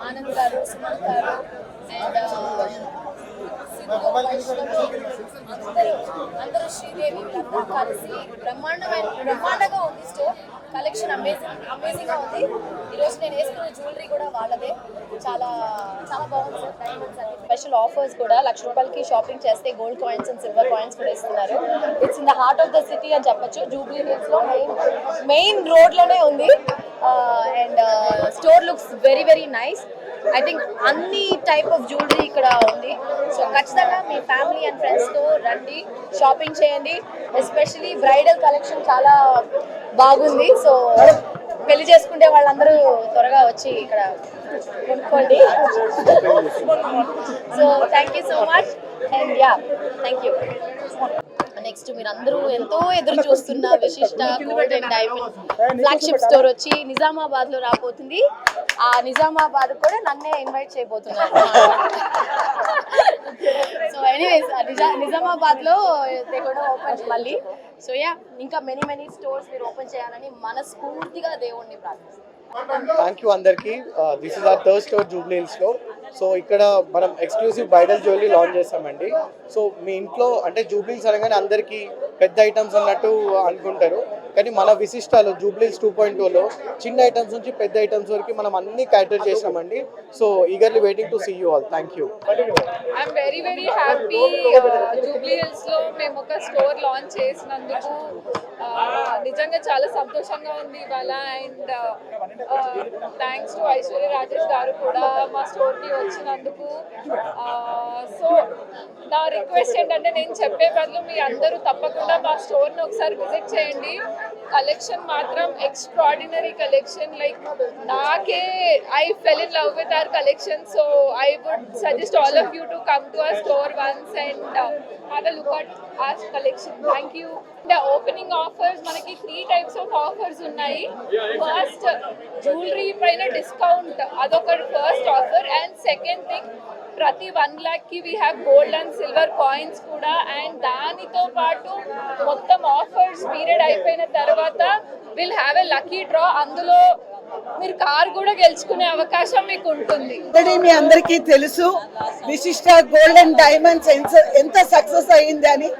ఆనంద్ గారు, సుమన్ గారు అండ్ అందరూ శ్రీదేవి వీళ్ళందరూ కలిసి బ్రహ్మాండంగా ఉంది. స్టోర్ కలెక్షన్ అమేజింగ్ గా ఉంది. ఈరోజు నేను వేసుకున్న జ్యువెలరీ కూడా వాళ్ళదే, చాలా చాలా బాగుంది సార్. డైమండ్స్ అన్ని స్పెషల్ ఆఫర్స్ కూడా ₹1,00,000కి షాపింగ్ చేస్తే gold coins and silver coins కూడా ఇస్తున్నారు. It's in the heart of the city అని చెప్పొచ్చు. జూబ్లీ హిల్స్ లో మెయిన్ రోడ్ లోనే ఉంది. And store looks very very nice. I think అన్ని టైప్ ఆఫ్ జ్యువెలరీ ఇక్కడ ఉంది. సో ఖచ్చితంగా మీ ఫ్యామిలీ అండ్ ఫ్రెండ్స్తో రండి, షాపింగ్ చేయండి. ఎస్పెషలీ బ్రైడల్ కలెక్షన్ చాలా బాగుంది. సో పెళ్లి చేసుకుంటే వాళ్ళందరూ త్వరగా వచ్చి ఇక్కడ కొనుక్కోండి. So thank you so much and yeah thank you. Next మీరు అందరూ ఎంతో ఎదురు చూస్తున్న విశిష్ట gold and diamond flagship store వచ్చి నిజామాబాద్ లో రాబోతుంది. ఆ నిజామాబాద్ కూడా నన్నే ఇన్వైట్ చేయబోతున్నారు. సో ఎనీవేస్ నిజామాబాద్ లో కూడా ఓపెన్ మళ్ళీ. సో యా ఇంకా మెనీ స్టోర్స్ మీరు ఓపెన్ చేయాలని మనస్ఫూర్తిగా దేవుణ్ణి ప్రార్థిస్తున్నాను. థ్యాంక్ యూ అందరికీ. This is our third store Jubilee హిల్స్లో. సో ఇక్కడ మనం ఎక్స్క్లూసివ్ బ్రైడల్ జ్యువెలరీ లాంచ్ చేస్తామండి. సో మీ ఇంట్లో అంటే జూబ్లీ హిల్స్ అనగానే అందరికీ పెద్ద ఐటమ్స్ అన్నట్టు అనుకుంటారు, కానీ మన విశిష్టాలు జూబ్లీ హిల్స్ 2.0లో చిన్న ఐటమ్స్ నుంచి పెద్ద ఐటమ్స్ వరకు మనం అన్ని క్యాటర్ చేసామండి. So eagerly waiting to see you all. Thank you. I'm very very happy. Jubilee హిల్స్లో మేము ఒక స్టోర్ లాంచ్ చేసినందుకు నిజంగా చాలా సంతోషంగా ఉంది ఇవాళ. And thanks to Aishwarya Rajesh గారు కూడా మా స్టోర్కి వచ్చినందుకు. సో నా రిక్వెస్ట్ ఏంటంటే, నేను చెప్పే బదులు మీ అందరూ తప్పకుండా మా స్టోర్ని ఒకసారి విజిట్ చేయండి. కలెక్షన్ మాత్రం ఎక్స్ట్రాడినరీ కలెక్షన్. లైక్ నాకే I fell in love with our collection. So I would suggest all of you to come to our store once and have a look at our collection. Thank you. Opening offers మనకి 3 types of offers ఉన్నాయి. First jewellery పైన discount, అదొక first offer. And second thing, ప్రతి 1 lakhకి we have gold and silver coins కూడా. అండ్ దానితో పాటు మొత్తం ఆఫర్స్ పీరియడ్ అయిపోయిన తర్వాత will have a lucky draw. అందులో మీరు కార్ కూడా గెలుచుకునే అవకాశం మీకు ఉంటుంది. మీ అందరికీ తెలుసు విశిష్ట గోల్డ్ అండ్ డైమండ్స్ ఎంత సక్సెస్ అయ్యింది అని.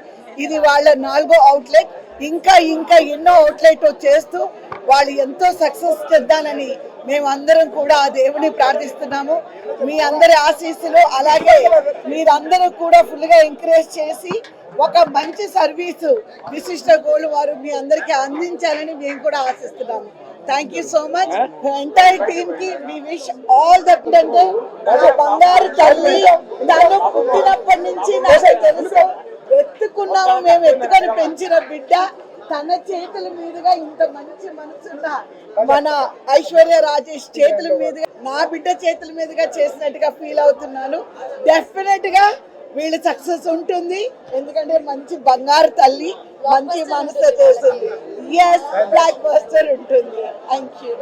ఇది వాళ్ళ 4వ అవుట్లెట్. ఇంకా ఎన్నో అవుట్లెట్ చేస్తూ వాళ్ళు ఎంతో సక్సెస్ చేద్దానని మేమందరం కూడా ఆ దేవుని ప్రార్థిస్తున్నాము. మీ అందరి ఆశీస్సులు, అలాగే మీరందరూ కూడా ఫుల్గా ఎంకరేజ్ చేసి ఒక మంచి సర్వీసు విశిష్ట గోల్డ్ వారు మీ అందరికీ అందించాలని మేము కూడా ఆశిస్తున్నాము. Thank you so much. Entire team కి వి విష్ ఆల్ ద అంటే ఒక బంగారు తల్లి. తను పుట్టినప్పటి నుంచి నాకు తెలుసు, ఎత్తుకున్నాము మేము, ఎత్తుకొని పెంచిన బిడ్డ. తన చేతుల మీదుగా ఇంత మంచి మనసున్న మన ఐశ్వర్య రాజేష్ చేతుల మీదుగా, నా బిడ్డ చేతుల మీదుగా చేసినట్టుగా ఫీల్ అవుతున్నాను. డెఫినెట్ గా వీళ్ళు సక్సెస్ ఉంటుంది, ఎందుకంటే మంచి బంగారు తల్లి, మంచి మనసుతో చేస్తుంది. ఎస్, బ్లాక్ బస్టర్ ఉంటుంది. Thank you.